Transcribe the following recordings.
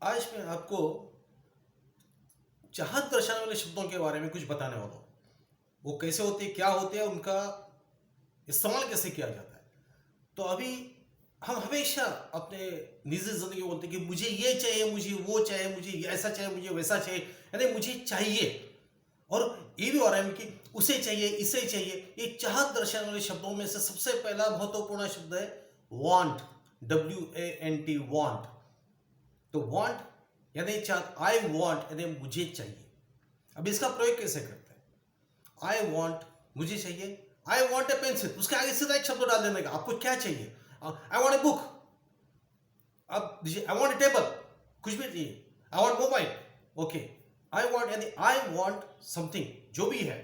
आज मैं आपको चाहत दर्शाने वाले शब्दों के बारे में कुछ बताने वाला हूँ। वो कैसे होते हैं, क्या होते हैं, उनका इस्तेमाल कैसे किया जाता है। तो अभी हम हमेशा अपने निजी जिंदगी में बोलते हैं कि मुझे ये चाहिए, मुझे वो चाहिए, मुझे ऐसा चाहिए, मुझे वैसा चाहिए, यानी मुझे चाहिए। और ये भी हो रहा है कि उसे चाहिए, इसे चाहिए। ये चाहत दर्शाने वाले शब्दों में से सबसे पहला महत्वपूर्ण शब्द है वांट। WANT, want. तो वांट यानी चाहत, आई वांट यानी मुझे चाहिए। अब इसका प्रयोग कैसे करते हैं? आई वांट, मुझे चाहिए। आई वांट ए पेंसिल, उसके आगे सीधा एक शब्द डाल देने का। आपको क्या चाहिए? I want a book. अब दीजिए आई वांट ए टेबल, कुछ भी चाहिए। I want mobile. Okay, I want यानी आई वांट समथिंग, जो भी है।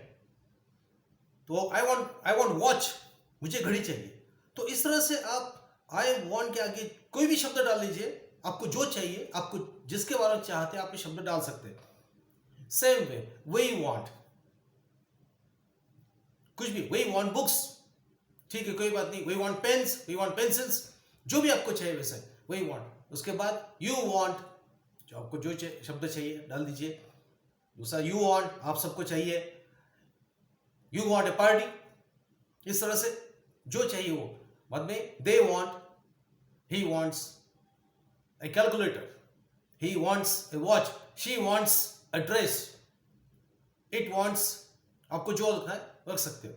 तो आई वांट वॉच, मुझे घड़ी चाहिए। तो इस तरह से आप आई वांट के आगे कोई भी शब्द डाल लीजिए। आपको जो चाहिए, आपको जिसके बारे में चाहते हैं, आप ये शब्द डाल सकते हैं। सेम वे वी वांट, कुछ भी, वी वांट बुक्स, ठीक है, कोई बात नहीं। We want pens, we want pencils, जो भी आपको चाहिए वैसे वी वांट। उसके बाद यू वांट, जो आपको जो शब्द चाहिए डाल दीजिए। दूसरा यू वांट, आप सबको चाहिए। यू वांट ए पार्टी, इस तरह से जो चाहिए वो। बाद में they want, he wants A calculator, he wants A watch, she wants a dress, it wants, आपको जो रखना है रख सकते हो।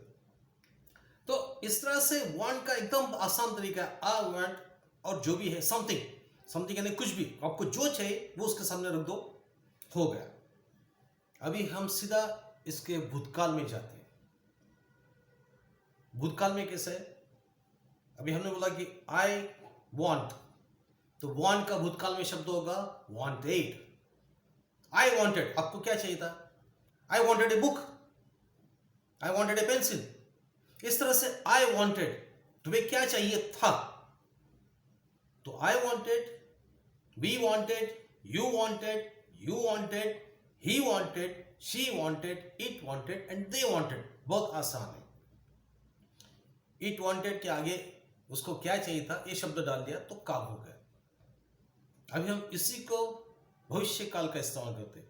तो इस तरह से वांट का एकदम आसान तरीका है आई वांट, और जो भी है समथिंग। समथिंग यानी कुछ भी, आपको जो चाहिए वो उसके सामने रख दो, हो गया। अभी हम सीधा इसके भूतकाल में जाते हैं। भूतकाल में कैसे है? अभी हमने बोला कि आई वांट, तो वांट का भूतकाल में शब्द होगा वांटेड। आई वांटेड, आपको क्या चाहिए था? I wanted a book, I wanted A pencil. इस तरह से आई वांटेड, तुम्हें क्या चाहिए था? तो I wanted, we wanted, you wanted, you wanted, he wanted, she wanted, it wanted and they wanted. बहुत आसान है। इट वांटेड के आगे उसको क्या चाहिए था ये शब्द डाल दिया तो काम हो गया। अभी हम इसी को भविष्य काल का इस्तेमाल करते हैं।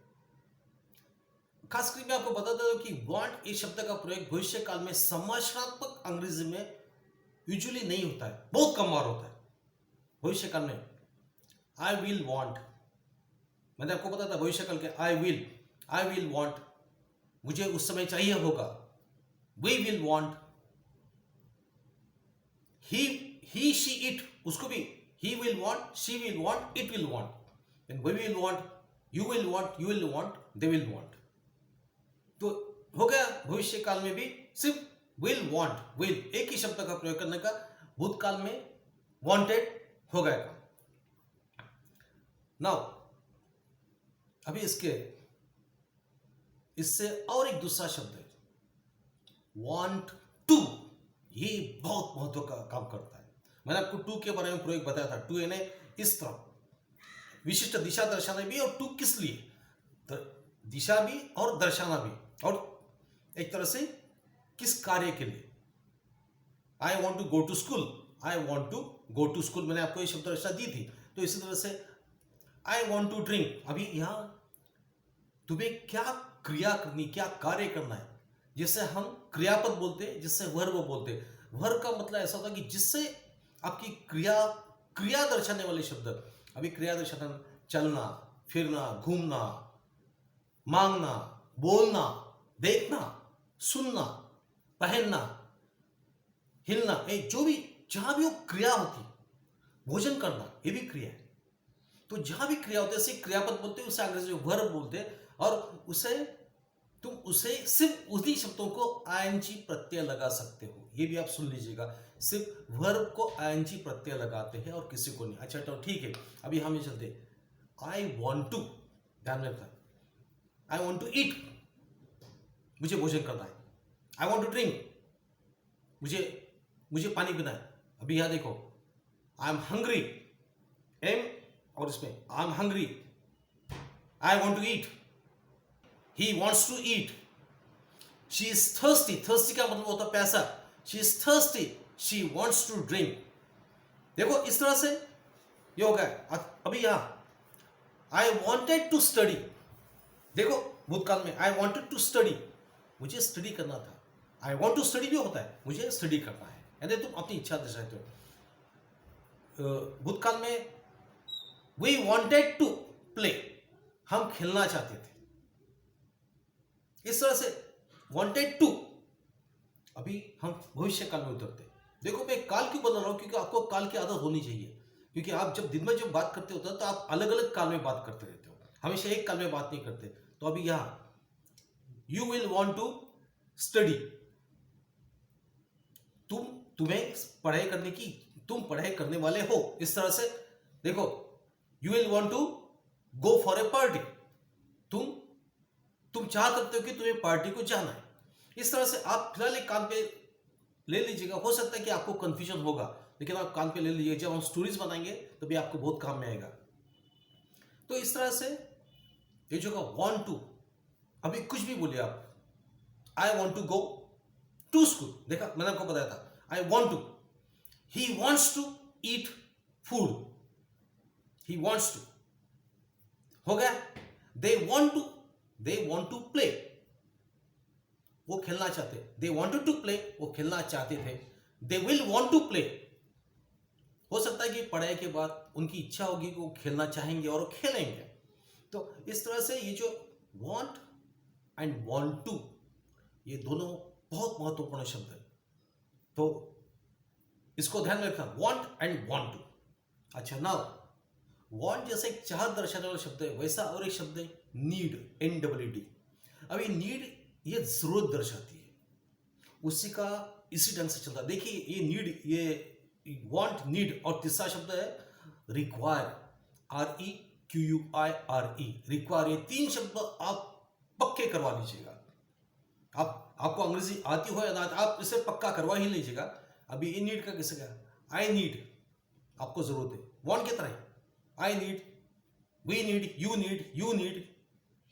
खासकर मैं आपको बता दूं कि वांट इस शब्द का प्रयोग भविष्य काल में समासात्मक अंग्रेजी में यूजुअली नहीं होता है, बहुत कम बार होता है। भविष्य काल में आई विल वांट, मैंने आपको बताया था भविष्य काल के आई विल वांट, मुझे उस समय चाहिए होगा। We will want, he she it, उसको भी he will want, she will want, it will want, we will want, you will want, you will want, they will want. तो हो गया भविष्य काल में भी सिर्फ विल वांट, विल एक ही शब्द का प्रयोग करने का। भूतकाल में वांटेड हो गया काम। नाउ अभी इससे और एक दूसरा शब्द है वांट टू। ये बहुत महत्व का काम करता है। मैंने आपको टू के बारे में प्रयोग बताया था। टू यानी इस तरह, विशिष्ट दिशा दर्शाना भी, और टू किस लिए? दिशा भी और दर्शाना भी, और एक तरह से किस कार्य के लिए। I want to go to school, I want to go to school, मैंने आपको ये शब्द रचना दी थी। तो इसी तरह से आई वॉन्ट टू ड्रिंक, अभी यहां तुम्हें क्या क्रिया करनी, क्या कार्य करना है, जिससे हम क्रियापद बोलते हैं, जिससे वर्ब बोलते हैं। वर्ब का मतलब ऐसा होता है कि जिससे आपकी क्रिया दर्शाने वाले शब्द। अभी क्रिया दर्शाना, चलना, फिरना, घूमना, मांगना, बोलना, देखना, सुनना, पहनना, हिलना, जो भी जहां भी वो क्रिया होती, भोजन करना, ये भी क्रिया है। तो जहां भी क्रिया होती है उसे क्रियापद बोलते हैं, उसे अंग्रेजी में वर्ब बोलते हैं। और उसे सिर्फ उन्हीं शब्दों को आईएनजी प्रत्यय लगा सकते हो। ये भी आप सुन लीजिएगा, सिर्फ वर्ब को आईएनजी प्रत्यय लगाते हैं और किसी को नहीं। अच्छा तो ठीक है, अभी हम ये चलते। आई वॉन्ट टू, ध्यान में रखना, आई वॉन्ट टू ईट, मुझे भोजन करना है। आई वॉन्ट टू ड्रिंक, मुझे पानी पीना है। अभी यहां देखो, आई एम हंग्री, एम और इसमें I am hungry. I want to eat, he wants to eat. She is thirsty, thirsty का मतलब होता है प्यासा। She is thirsty, she wants to drink. देखो इस तरह से ये हो गया। अभी यहां आई वॉन्टेड टू स्टडी, देखो भूतकाल में आई वॉन्टेड टू स्टडी, मुझे स्टडी करना था। आई वॉन्ट टू स्टडी भी होता है, मुझे स्टडी करना है, यानी तुम अपनी इच्छा दर्शाते हो। भूतकाल में वी वॉन्टेड टू प्ले, हम खेलना चाहते थे। इस तरह से वॉन्टेड टू, अभी हम भविष्य काल में उतरते। देखो मैं काल क्यों बदल रहा हूं, क्योंकि आपको काल की आदत होनी चाहिए, क्योंकि आप जब दिन में जब बात करते होते हो तो आप अलग अलग काल में बात करते रहते हो, हमेशा एक काल में बात नहीं करते। तो अभी यहां you will want to study, तुम्हें पढ़ाई करने की, तुम पढ़ाई करने वाले हो। इस तरह से देखो, you will want to go for a party, तुम चाह करते हो कि तुम्हें पार्टी को जाना है। इस तरह से आप फिलहाल एक काम पे ले लीजिएगा। हो सकता है कि आपको कंफ्यूजन होगा, लेकिन आप काम पे ले लीजिएगा। जब हम स्टोरीज बनाएंगे तभी आपको बहुत काम में आएगा। तो इस तरह से ये जो का वॉन्ट टू, अभी कुछ भी बोलिए आप, I want to go to school, देखा मैंने आपको बताया था, I want to, he wants to eat food, he wants to, हो गया। दे वॉन्ट टू प्ले, वो खेलना चाहते, दे वॉन्टेड टू प्ले, वो खेलना चाहते थे। They will want to play, हो सकता है कि पढ़ाई के बाद उनकी इच्छा होगी कि वो खेलना चाहेंगे और वो खेलेंगे। तो इस तरह से ये जो वॉन्ट एंड वॉन्ट टू, ये दोनों बहुत महत्वपूर्ण शब्द है, तो इसको ध्यान में रखना, वॉन्ट एंड वॉन्ट टू। अच्छा, नाउ वॉन्ट जैसे एक चाहत दर्शाने वाला शब्द है, वैसा और एक शब्द है नीड, NWD। अभी नीड ये जरूरत दर्शाती है, उसी का इसी ढंग से चलता है। देखिए ये नीड, ये वांट, नीड, और तीसरा शब्द है रिक्वायर, REQUIRE, रिक्वायर। ये तीन शब्द आप पक्के करवा लीजिएगा। आपको अंग्रेजी आती हो या ना, आप इसे पक्का करवा ही लीजिएगा। अभी ये नीड का किसे क्या, आई नीड, आपको जरूरत है। वांट की तरह I need, we need, you need,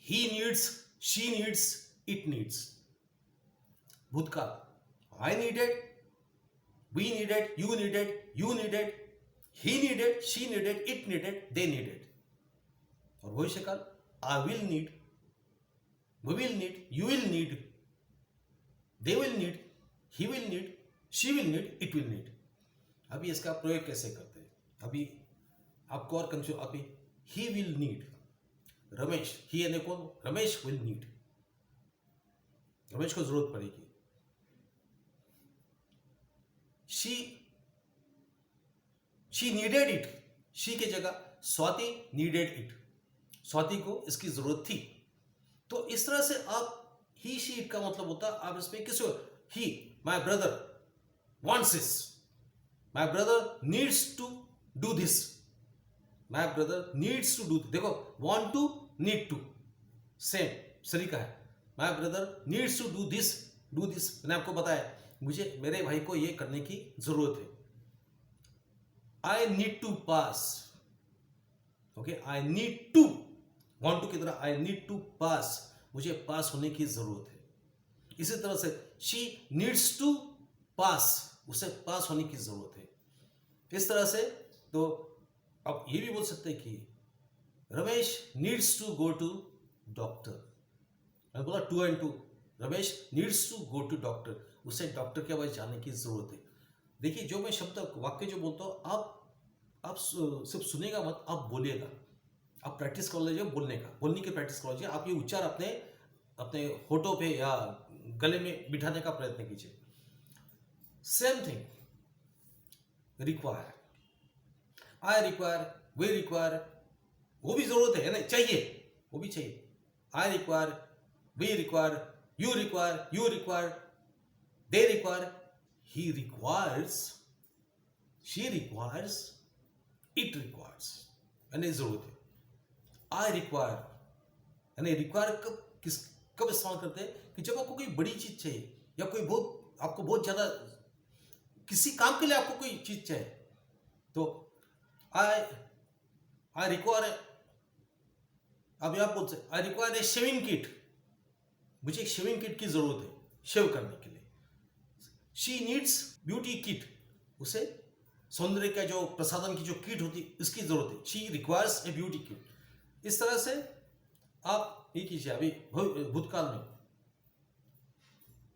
he needs, she needs, it needs. भूतकाल I needed, we needed, you needed, he needed, she needed, it needed, they needed. और भविष्यकाल I will need, we will need, you will need, they will need, he will need, she will need, it will need. अभी इसका प्रयोग कैसे करते हैं, अभी आपको और कंफ्यूज। अभी ही विल नीड, रमेश, ही यानी कौन, रमेश विल नीड, रमेश को जरूरत पड़ेगी। शी नीडेड इट, शी की जगह स्वाति नीडेड इट, स्वाति को इसकी जरूरत थी। तो इस तरह से आप ही शी इट का मतलब होता है, आप इसमें किसी, he, my brother wants this, my brother needs to do this, my brother needs to do, देखो want to, need to, same सलीका है। My brother needs to do this, मैंने आपको बताया मुझे मेरे भाई को ये करने की जरूरत है। I need to pass, okay, I need to, want to की तरह आई नीड टू पास, मुझे पास होने की जरूरत है। इसी तरह से शी नीड्स टू पास, उसे पास होने की जरूरत है। इस तरह से तो अब ये भी बोल सकते हैं कि Ramesh needs to go to doctor, मैंने बोला 2 and 2, Ramesh needs to go to doctor, उसे डॉक्टर के पास जाने की जरूरत है। देखिए जो मैं शब्द वाक्य जो बोलता हूँ, आप सिर्फ सुनेगा मत, आप बोलिएगा, आप प्रैक्टिस कर लीजिए बोलने की प्रैक्टिस कर लीजिए। आप ये उच्चार अपने होठों पे या गले में बिठाने का प्रयत्न कीजिए। Same thing, require, I require, we require, वो भी जरूरत है ना, चाहिए, वो भी चाहिए। I require, we require, you require, they require, he requires, she requires, it requires, यानी जरूरत है। I require, यानी require कब इस्तेमाल करते हैं कि जब आपको कोई बड़ी चीज चाहिए या कोई आपको बहुत ज्यादा किसी काम के लिए आपको कोई चीज चाहिए, तो I require, अभी आप बोलते हैं I require a shaving kit, मुझे एक शेविंग किट की जरूरत है शेव करने के लिए। शी नीड्स ब्यूटी किट, उसे सौंदर्य का जो प्रसाधन की जो किट होती है इसकी जरूरत है। She requires a beauty kit. इस तरह से आप ये कीजिए। अभी भूतकाल में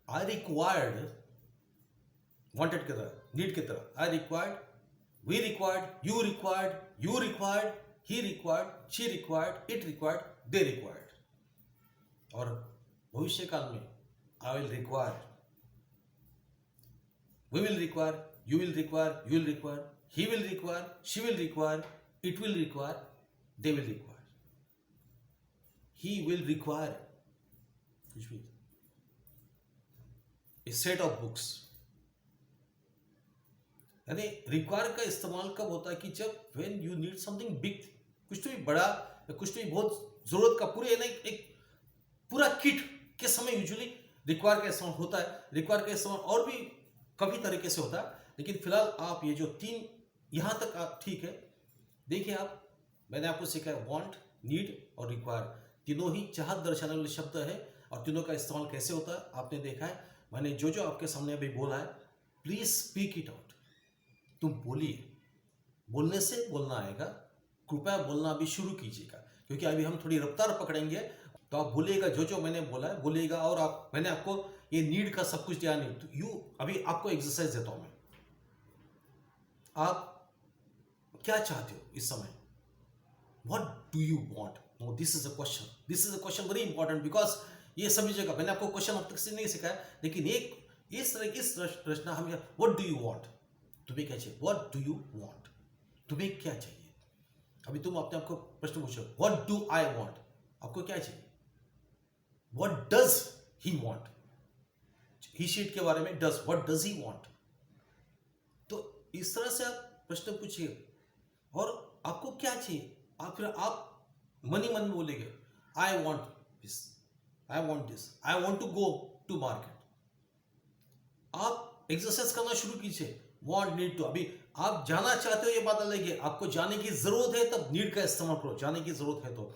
आई रिक्वायर्ड, वांटेड की तरह, नीड की तरह, I required, we required, you required, you required, he required, she required, it required, they required. और भविष्य काल में I will require, we will require, you will require, you will require, he will require, she will require, it will require, they will require, he will require कुछ भी, a set of books। यानी require का इस्तेमाल कब होता है कि जब when you need something big, कुछ तो भी बड़ा या कुछ तो भी बहुत जरूरत का पूरे ना एक पूरा किट के समय यूजुअली रिक्वायर का इस्तेमाल होता है। रिक्वायर का इस्तेमाल और भी कभी तरीके से होता है, लेकिन फिलहाल आप ये जो 3 यहां तक आप ठीक है। देखिए आप, मैंने आपको सिखाया वांट, नीड और रिक्वायर, तीनों ही चाहत दर्शाने वाले शब्द है और तीनों का इस्तेमाल कैसे होता है आपने देखा है। मैंने जो जो आपके सामने अभी बोला है, प्लीज स्पीक इट आउट। तुम बोलिए, बोलने से बोलना आएगा। कृपया बोलना अभी शुरू कीजिएगा, क्योंकि अभी हम थोड़ी रफ्तार पकड़ेंगे। तो आप बोलिएगा, जो जो मैंने बोला है बोलिएगा। और आप, मैंने आपको ये नीड का सब कुछ दिया नहीं, तो यू अभी आपको एक्सरसाइज देता हूं मैं। आप क्या चाहते हो इस समय? What do you want? No, this is a question, this is a question very important, because ये सभी जगह मैंने आपको क्वेश्चन अब तक से नहीं सिखाया, लेकिन एक इस तरह इस रचना हम, व्हाट डू यू वांट, तुम्हें क्या चाहिए? व्हाट डू यू वांट, तुम्हें क्या चाहिए? अभी तुम अपने आपको प्रश्न पूछो, व्हाट डू आई वांट, आपको क्या चाहिए? What does he want, he sheet के बारे में does, what does he want. तो इस तरह से आप प्रश्न पूछिए और आपको क्या चाहिए। आप फिर आप मन ही मन में बोलेंगे, I want this, I want this, I want to go to market. आप एक्सरसाइज करना शुरू कीजिए। वांट, नीड टू, अभी आप जाना चाहते हो ये बात अलग है, आपको जाने की जरूरत है तब नीड का इस्तेमाल करो। जाने की जरूरत है तो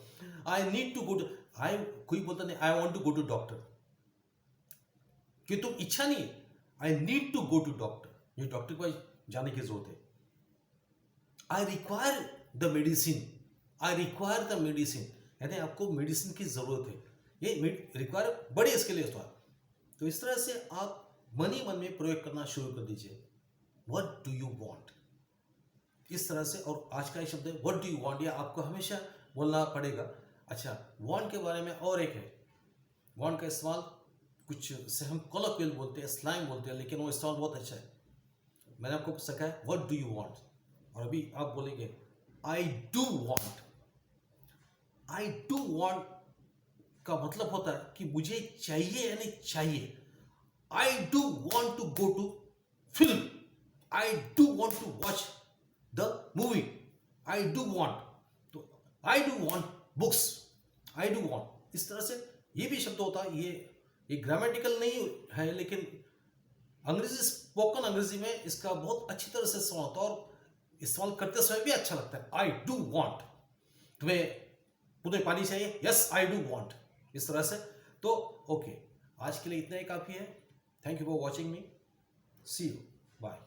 I need to go to, I, कोई बोलता नहीं I want to go to doctor, कि तुम इच्छा नहीं, I need to go to doctor, ये डॉक्टर के पास जाने की जरूरत है। I require the medicine, I require the medicine, यानी आपको मेडिसिन की जरूरत है। ये रिक्वायर बड़े इसके लिए होता है। तो इस तरह से आप मन ही मन में प्रयोग करना शुरू कर दीजिए। व्हाट डू यू वांट, इस तरह से। और आज का ये शब्द है व्हाट डू यू वांट, या आपको हमेशा बोलना पड़ेगा। अच्छा, वांट के बारे में और एक है, वांट का इस्तेमाल कुछ से हम कॉलोक्वियल बोलते हैं, स्लैंग बोलते हैं, लेकिन वो इस्तेमाल बहुत अच्छा है। मैंने आपको सिखाया व्हाट डू यू वांट, और अभी आप बोलेंगे I do want. I do want का मतलब होता है कि मुझे चाहिए, यानी चाहिए। I do want to go to film, I do want to watch the movie, I do want. तो I do want books, I do want, इस तरह से ये भी शब्द होता है। ये ग्रामेटिकल नहीं है, लेकिन अंग्रेजी, स्पोकन अंग्रेजी में इसका बहुत अच्छी तरह से इस्तेमाल होता है और इस्तेमाल करते समय भी अच्छा लगता है। आई डू वांट, तुम्हें पानी चाहिए, यस आई डू वांट, इस तरह से। तो ओके, आज के लिए इतना ही काफी है। Thank you for watching me, see you, bye.